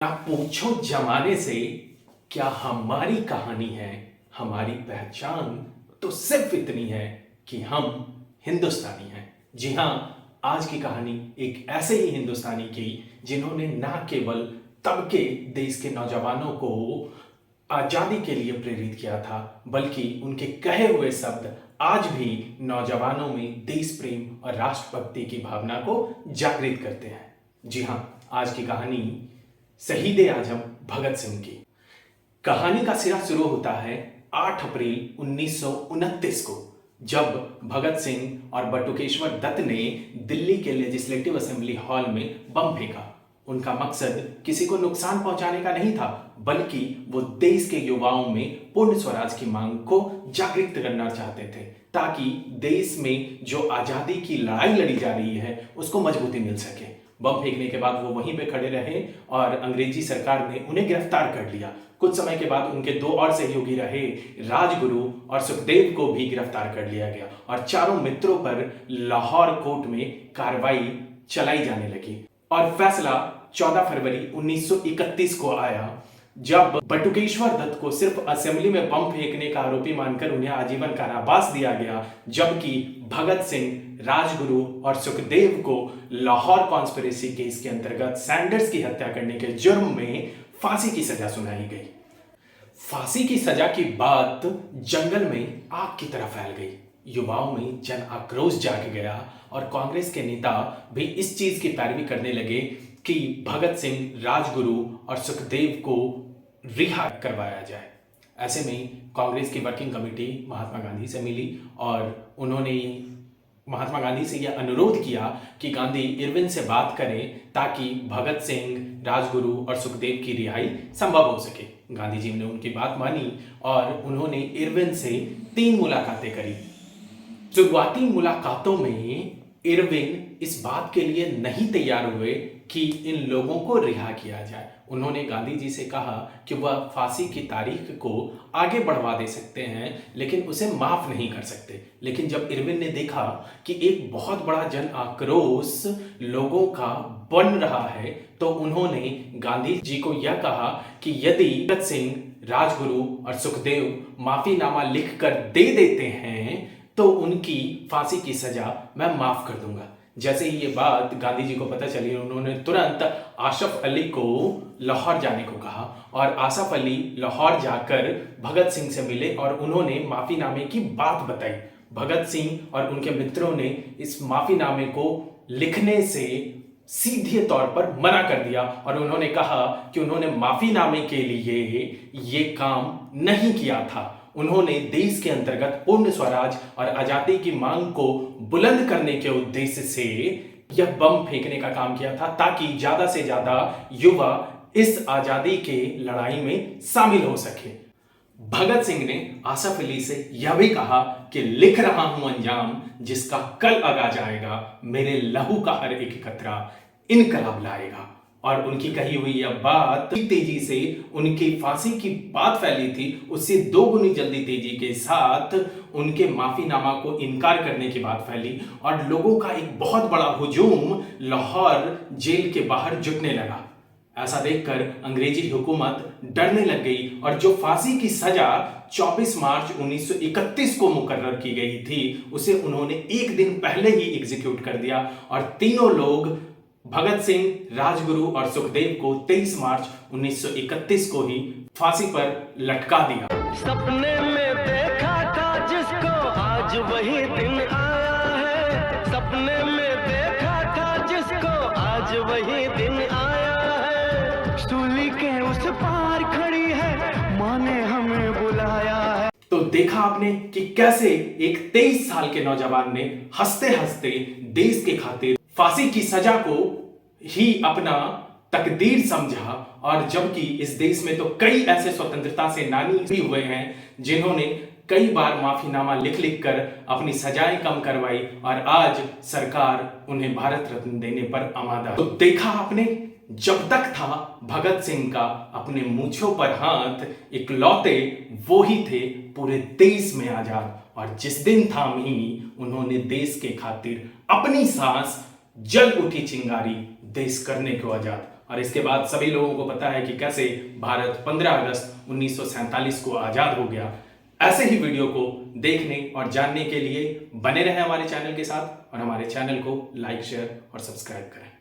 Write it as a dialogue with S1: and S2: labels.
S1: ना पूछो जमाने से क्या हमारी कहानी है, हमारी पहचान तो सिर्फ इतनी है कि हम हिंदुस्तानी हैं। जी हाँ, आज की कहानी एक ऐसे ही हिंदुस्तानी की जिन्होंने ना केवल तब के देश के नौजवानों को आजादी के लिए प्रेरित किया था, बल्कि उनके कहे हुए शब्द आज भी नौजवानों में देश प्रेम और राष्ट्रभक्ति की भावना को जागृत करते हैं। जी हाँ, आज की कहानी शहीद आजम भगत सिंह की। कहानी का सिरा शुरू होता है 8 अप्रैल 1929 को, जब भगत सिंह और बटुकेश्वर दत्त ने दिल्ली के लेजिस्लेटिव असेंबली हॉल में बम फेंका। उनका मकसद किसी को नुकसान पहुंचाने का नहीं था, बल्कि वो देश के युवाओं में पूर्ण स्वराज की मांग को जागृत करना चाहते थे, ताकि देश में जो आजादी की लड़ाई लड़ी जा रही है उसको मजबूती मिल सके। बम फेंकने के बाद वो वहीं पे खड़े रहे और अंग्रेजी सरकार ने उन्हें गिरफ्तार कर लिया। कुछ समय के बाद उनके दो और सहयोगी रहे राजगुरु और सुखदेव को भी गिरफ्तार कर लिया गया और चारों मित्रों पर लाहौर कोर्ट में कार्रवाई चलाई जाने लगी। और फैसला 14 फरवरी 1931 को आया, जब बटुकेश्वर दत्त को सिर्फ असेंबली में बम फेंकने का आरोपी मानकर उन्हें आजीवन कारावास दिया गया, जबकि भगत सिंह, राजगुरु और सुखदेव को लाहौर कॉन्स्पिरेसी केस के अंतर्गत सैंडर्स की हत्या करने के जुर्म में फांसी की सजा सुनाई गई। फांसी की सजा की बात जंगल में आग की तरह फैल गई। युवाओं में जन आक्रोश जाग गया और कांग्रेस के नेता भी इस चीज की पैरवी करने लगे कि भगत सिंह, राजगुरु और सुखदेव को रिहा करवाया जाए। ऐसे में कांग्रेस की वर्किंग कमेटी महात्मा गांधी से मिली और उन्होंने महात्मा गांधी से यह अनुरोध किया कि गांधी इरविन से बात करें ताकि भगत सिंह, राजगुरु और सुखदेव की रिहाई संभव हो सके। गांधी जी ने उनकी बात मानी और उन्होंने इरविन से 3 मुलाकातें करी। शुरुआती मुलाकातों में इरविन इस बात के लिए नहीं तैयार हुए कि इन लोगों को रिहा किया जाए। उन्होंने गांधी जी से कहा कि वह फांसी की तारीख को आगे बढ़वा दे सकते हैं, लेकिन उसे माफ नहीं कर सकते। लेकिन जब इरविन ने देखा कि एक बहुत बड़ा जन आक्रोश लोगों का बन रहा है, तो उन्होंने गांधी जी को यह कहा कि यदि भगत सिंह, राजगुरु और सुखदेव माफीनामा लिखकर दे देते हैं तो उनकी फांसी की सजा मैं माफ कर दूंगा। जैसे ही ये बात गांधी जी को पता चली, उन्होंने तुरंत आसफ अली को लाहौर जाने को कहा और आसफ अली लाहौर जाकर भगत सिंह से मिले और उन्होंने माफीनामे की बात बताई। भगत सिंह और उनके मित्रों ने इस माफीनामे को लिखने से सीधे तौर पर मना कर दिया और उन्होंने कहा कि उन्होंने माफीनामे के लिए ये काम नहीं किया था। उन्होंने देश के अंतर्गत पूर्ण स्वराज और आजादी की मांग को बुलंद करने के उद्देश्य से यह बम फेंकने का काम किया था, ताकि ज्यादा से ज्यादा युवा इस आजादी के लड़ाई में शामिल हो सके। भगत सिंह ने आसफ अली से यह भी कहा कि लिख रहा हूं अंजाम जिसका कल आगाज आएगा, मेरे लहू का हर एक कतरा इनकलाब लाएगा। और उनकी कही हुई यह बात तेजी से उनकी फांसी की बात फैली थी, उससे 2 गुनी जल्दी तेजी के साथ उनके माफीनामा को इनकार करने की बात फैली और लोगों का एक बहुत बड़ा हुजूम लाहौर जेल के बाहर जुटने लगा। ऐसा देखकर अंग्रेजी हुकूमत डरने लग गई और जो फांसी की सजा 24 मार्च 1931 को मुकर्रर की गई थी, उसे उन्होंने एक दिन पहले ही एग्जीक्यूट कर दिया और तीनों लोग भगत सिंह, राजगुरु और सुखदेव को 23 मार्च 1931 को ही फांसी पर लटका दिया।
S2: सपने में देखा था जिसको आज वही दिन आया है, सपने में देखा था जिसको आज वही दिन आया है, सूली के उस पार खड़ी है, माँ ने हमें बुलाया है।
S1: तो देखा आपने कि कैसे एक 23 साल के नौजवान ने हंसते हंसते देश के खातिर फांसी की सजा को ही अपना तकदीर समझा। और जबकि इस देश में तो कई ऐसे स्वतंत्रता सेनानी भी हुए हैं जिन्होंने कई बार माफीनामा लिख लिख कर अपनी सजाएं कम करवाई और आज सरकार उन्हें भारत रत्न देने पर आमादा। तो देखा आपने, जब तक था भगत सिंह का अपने मूंछों पर हाथ, इकलौते वो ही थे पूरे देश में आजाद। और जिस दिन थाम ही उन्होंने देश के खातिर अपनी सांस, जल उठी चिंगारी, देश करने को आजाद। और इसके बाद सभी लोगों को पता है कि कैसे भारत 15 अगस्त 1947 को आज़ाद हो गया। ऐसे ही वीडियो को देखने और जानने के लिए बने रहें हमारे चैनल के साथ और हमारे चैनल को लाइक, शेयर और सब्सक्राइब करें।